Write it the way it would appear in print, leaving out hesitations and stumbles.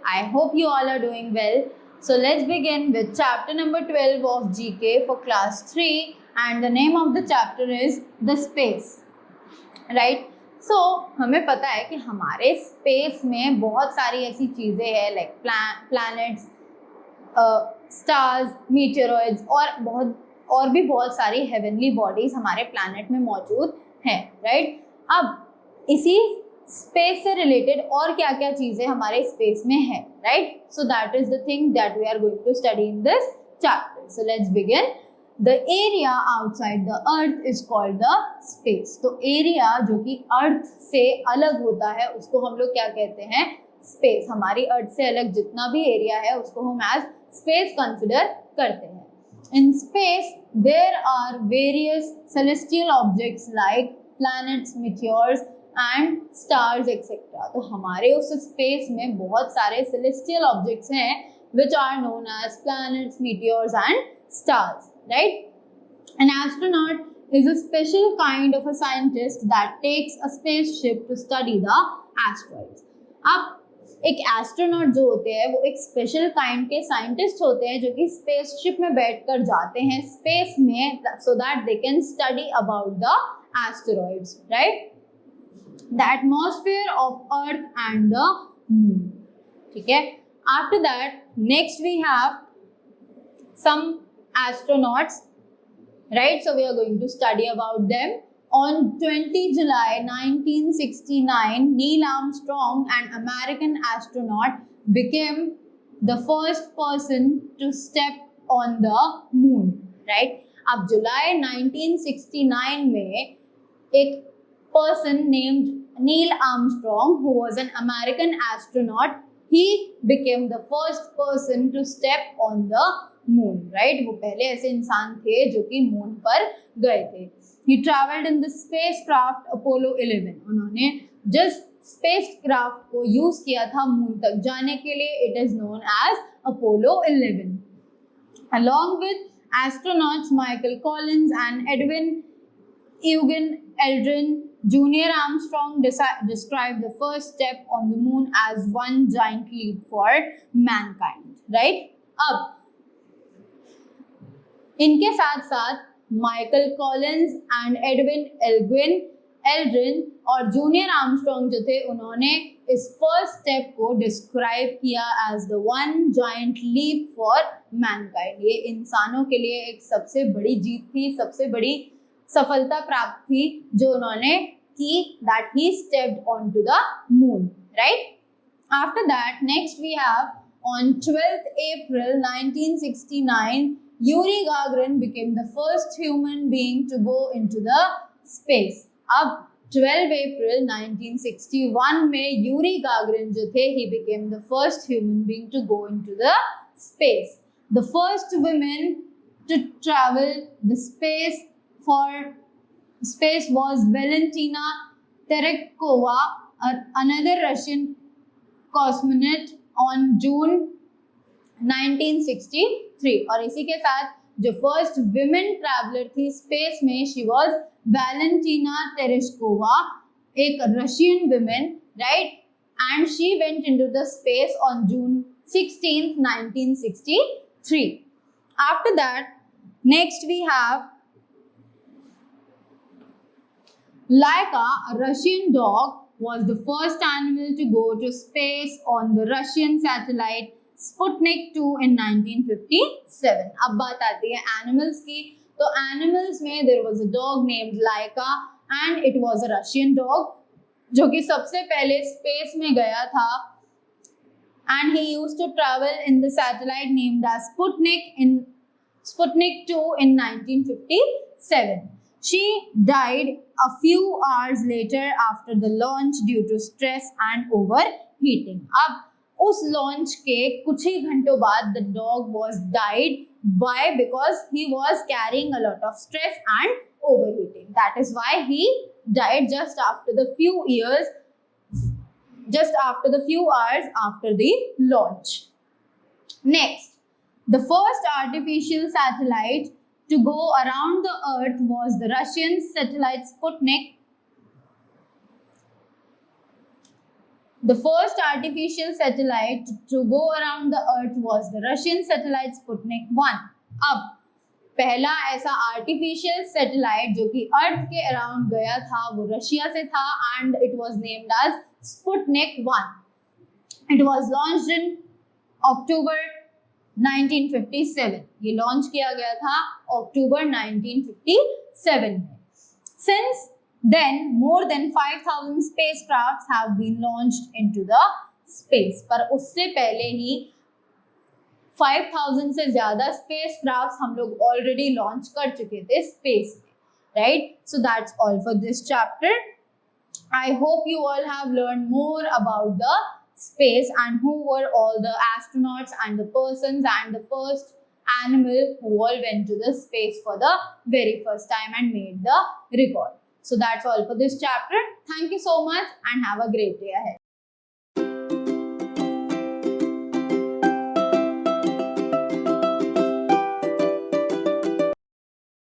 I hope you all are doing well. So let's begin with chapter number 12 of GK for class 3, and the name of the chapter is the space. Right? So हमें पता है कि हमारे space में बहुत सारी ऐसी चीज़ें हैं लाइक प्लैनेट्स, स्टार्स, मीटेरॉइड्स और भी बहुत सारी हेवनली बॉडीज हमारे प्लैनेट में मौजूद हैं. राइट? अब इसी स्पेस से रिलेटेड और क्या क्या चीजें हमारे स्पेस में है. Right? So that is the thing that we are going to study in this chapter. So let's begin. The area outside the earth is called the space. तो एरिया जो कि अर्थ से अलग होता है उसको हम लोग क्या कहते हैं? स्पेस. हमारी अर्थ से अलग जितना भी एरिया है उसको हम एज स्पेस कंसिडर करते हैं. In space there are various celestial objects like planets, meteors and stars etcetera. तो हमारे उस स्पेस में बहुत सारे सेलेस्टियल ऑब्जेक्ट्स हैं which are known as planets, meteors and stars. Right? An astronaut is a special kind of a scientist that takes a spaceship to study the asteroids. अब एक astronaut जो होते हैं वो एक स्पेशल काइंड के scientist होते हैं जो कि स्पेसशिप में बैठकर जाते हैं स्पेस में so that they can study about the asteroids. Right? The atmosphere of Earth and the Moon. ठीक है? After that, next we have some astronauts, right? So we are going to study about them. On 20 July 1969, Neil Armstrong, an American astronaut, became the first person to step on the moon, right? अब जुलाई 1969 में एक person named Neil Armstrong, who was an American astronaut, he became the first person to step on the moon. Right? वो पहले ऐसे इंसान थे जो कि मून पर गए थे. He traveled in the spacecraft Apollo 11. उन्होंने जिस स्पेसक्राफ्ट को यूज किया था मून तक जाने के लिए it is known as Apollo 11. Along with astronauts Michael Collins and Edwin Eugene Aldrin, Junior Armstrong described the first step on the moon as one giant leap for mankind. Right? अब इनके साथ साथ Michael Collins and Edwin Aldrin और junior Armstrong जो थे उन्होंने इस first step को डिस्क्राइब किया as the one giant leap for mankind. ये इंसानों के लिए एक सबसे बड़ी जीत थी, सबसे बड़ी सफलता प्राप्त थी जो उन्होंने की, that he stepped on to the moon. Right? After that next we have on 12th April 1969 Yuri Gagarin became the first human being to go into the space. अब 12 April 1961 में यूरी गागरिन जो थे he became the first human being to go into the space. The first women to travel the space was Valentina Tereshkova, another Russian cosmonaut on June 1963. और इसी के साथ जो first women traveller थी space में she was Valentina Tereshkova, एक Russian women. Right? And she went into the space on June 16th 1963. After that next we have Laika, a Russian dog, was the first animal to go to space on the Russian satellite Sputnik 2 in 1957. अब बात आती है animals की. तो animals में there was a dog named Laika and it was a Russian dog जो कि सबसे पहले स्पेस में गया था. And he used to travel in the satellite named as Sputnik 2 in 1957. She died a few hours later after the launch due to stress and overheating. अब उस launch के कुछ ही घंटों बाद the dog was died by because he was carrying a lot of stress and overheating. That is why he died just after the few hours after the launch. Next, the first artificial satellite to go around the earth was the Russian satellite Sputnik. The first artificial satellite to go around the earth was the Russian satellite Sputnik 1. अब पहला ऐसा artificial satellite जो कि अर्थ के around गया था वो Russia से था and it was named as Sputnik 1. It was launched in October 1957. ये लॉन्च किया गया था अक्टूबर 1957 में. Since then, more than 5,000 spacecrafts have been launched into the space. पर उससे पहले ही 5,000 से ज़्यादा spacecrafts हम लोग already launch कर चुके थे space में, right? So that's all for this chapter. I hope you all have learned more about the space and who were all the astronauts and the persons and the first animal who all went to the space for the very first time and made the record. So that's all for this chapter. Thank you so much and have a great day ahead.